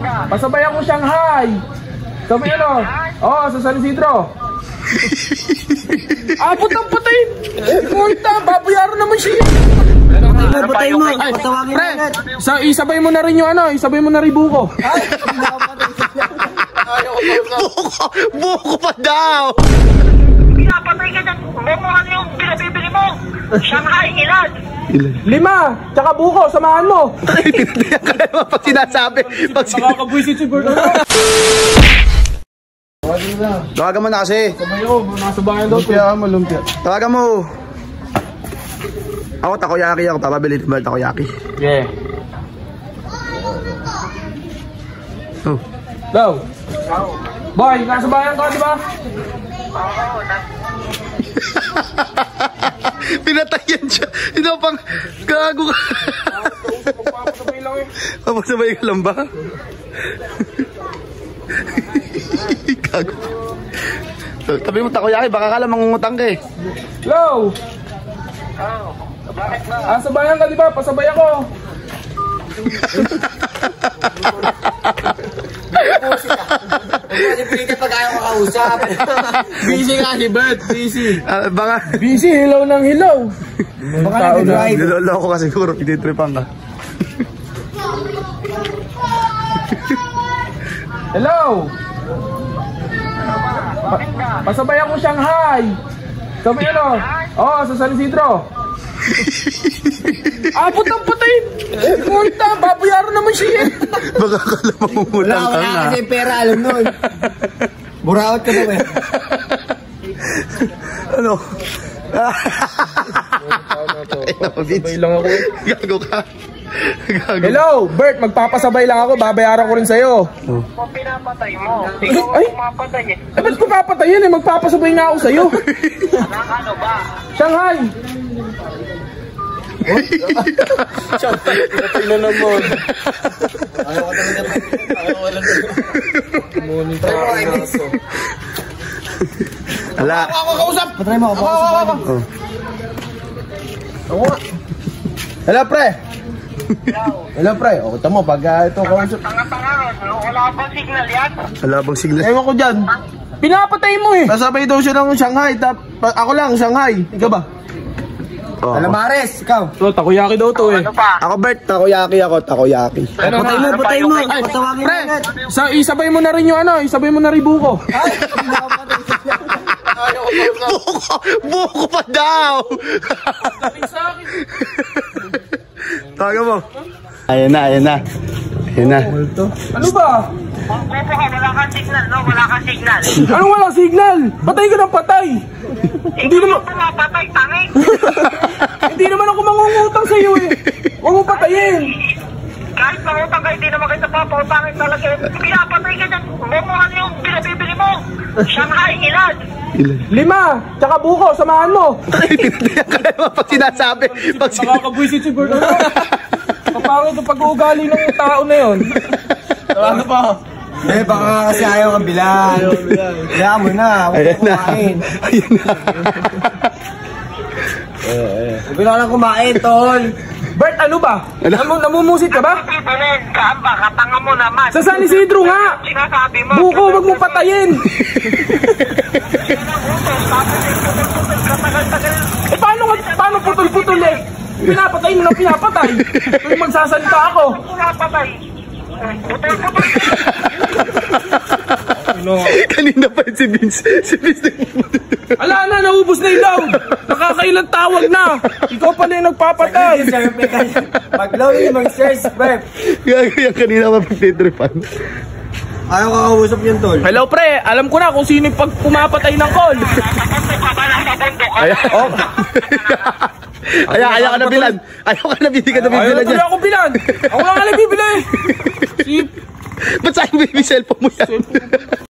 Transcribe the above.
Pasabay ako Shanghai. Sabi ano? Oo, sa San Isidro. Abot ang patayin. Multa, babayaran naman siya. Patay mo. Patawagin mo agad. Isabay mo na rin yung ano, isabay mo na rin buko. Buko pa daw. Pinapatay ka dyan. Bumuhan yung pinabibili mo. Shanghai, ilan? 5, tsaka buko, samahan mo. Pinatayan ka na naman pag sinasabi. Nakakabwisit si Bert. Tawagan mo na kasi. Sabay ko, nasa bayan daw. Lumpia mo, lumpia. Tawagan mo. Ako takoyaki ako. Papabili ng Bert takoyaki. Yeah. Oh. Daw. Boy, nasa bayan ka, di ba? Pinatayan siya. Ito pang gago ka. Papasabay lang eh. Papasabay ka lang ba? Gago. Tabi mo takoyaki. Baka kala mangungutang ka eh. Hello. Sa bayan ka, di ba? Pasabay ako. Kasi pilitin pag ayaw makausap. Busy nga si Bert, busy. Baka Busy, hilaw ng hilaw. Baka nag-drive. niloloko ka siguro. Ititripan ka. Hello. Pasabay ako Shanghai. Sabi ano? Oo, sa San Isidro. Abot ang patayin. Multa, babayaran naman siya. Baka kala mangungutang ka Wala na. kasi pera, alam nun. Buraot ka daw eh. Ano? Sabay lang ako. Gago ka. Gago. Hello, Bert, magpapasabay lang ako. Babayaran ko rin sa'yo. Kung pinapatay mo, ikaw Ay. ang mapatay eh. Ba't ko papatayin eh? Magpapasabay nga ako sa'yo. Ano ba? Shanghai. Shanghai, pinatay na naman. Ayaw ka talaga. Ayaw ka lang. Monita ako naso. Ala. Ako kausap. Patry mo. Ako. Ako. Hello, pre. Hello, pre. O, tamo, pag ito kausap. Tanga-tanga, wala bang signal yan? Wala bang signal? Ewan ko dyan. Pinapatay mo eh. Sasabay daw siya ng Shanghai. Ako lang, Shanghai. Ikaw ba? Oh. Alamares, ikaw. So, takoyaki daw to eh. Ano pa? Ako Bert, takoyaki ako, takoyaki. Patay mo, patay mo. Patawagin mo Pre, agad. isabay mo na rin yung ano, isabay mo na rin buko. Buko pa daw. Tawagan mo. Ayan na, ayan na. Ayan na. Ano ba? Buko ka, wala kang signal, no? Wala kang signal. Anong walang signal? Patay ka ng patay. Hindi naman, Pumapatay, tangin. hindi naman ako mangungutang sa iyo eh. Huwag mo patayin. Kahit mangutang ka, hindi naman kita paputangin talaga. Pinapatay ka dyan. Bumuhan yung pinabibili mo. Shanghai, ilan? 5, tsaka buko, samahan mo. Pinatayan ka na naman pag sinasabi. Pag Nakakabwisit si Bert. Kapangit ang pag-uugali ng tao na yun. Ano pa? Eh, baka kasi ayaw kang bilan. Kaya mo na. Huwag Ayan mo na. kumain. Ayan na. Huwag ka lang kumain, tol. Bert, ano ba? Namumusit ka ba? Ibalin, kaamba, katanga mo naman. Sa San Isidro nga. Sinasabi mo. Buko, wag mo patayin. Eh, paano putol-putol eh? Pinapatay mo na pinapatay. Kung magsasalita ako. Pinapatay. Putol-putol. Kanina pa yun si Vince. Si Vince Ala na, naubos na yung load. Nakakailang tawag na. Ikaw pala yung nagpapatay. Mag-lowing, mag-search, Bert. gagawin kanina pa pagtitripan. Ayaw ka kausap yun, tol. Hello pre, alam ko na kung sino yung pag pumapatay ng call. Ayaw. Oh. Ayaw ka na bilan. Ayaw ka na bibili ka na Ayaw bibilan na tuloy niya. ako bilan. Ako lang alam bibili. Ba't sa'yo baby cellphone mo yan?